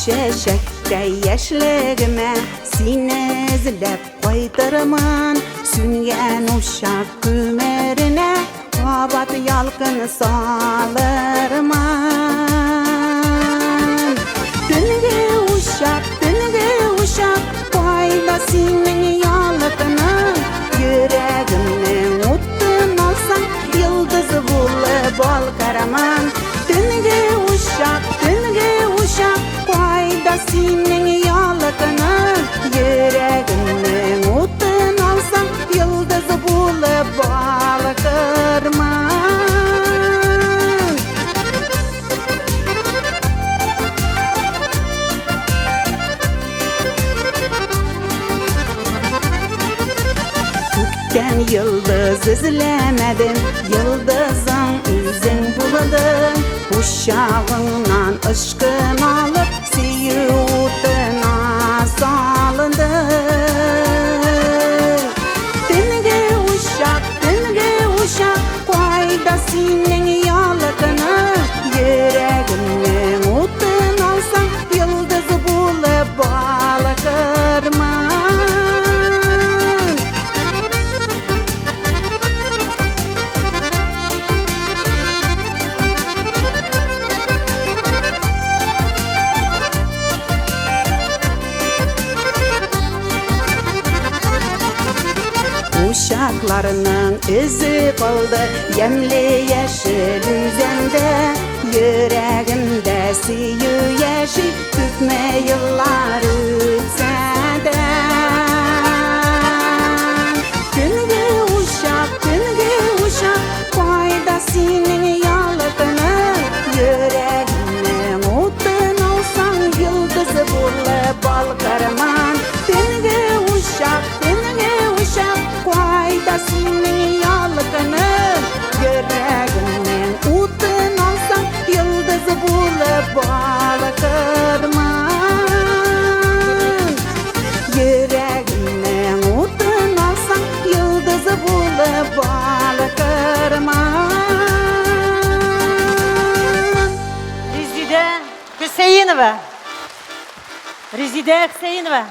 şeşekte yaşligime seni izlep koydurman. Süngen uşak kümerine kabat yalkın salırman. Dünge uşak koyda senin yalkını. Yüreğimden uttun olsan yıldız bulup ol karaman. Dünge uşak koyda senin yalkını. Yüreğimden uttun olsan yıldız bulup ol karaman. Ben yıldız izlemedim, yıldızın üzün buladım. Uşağından ışkın alıp siyutuna salındım. Dünge uşak koyda senin yalkını. Yüreğimden utun alsan yıldız bulup balkırman. Uşaklarının izi kaldı yemli yeşil üzende. Yüreğimde siyu yeşil tütme yıllar ütse de. Dünge uşak koyda senin yalkını. Yüreğimden utun olsan yıldız bulup bal karaman. Dünge uşak koyda senin yalkını. Yüreğimden utun olsan yıldız bulup bal karaman. Yüreğimden utun olsan yıldız bulup bal karaman. Rezide Hüseyinova.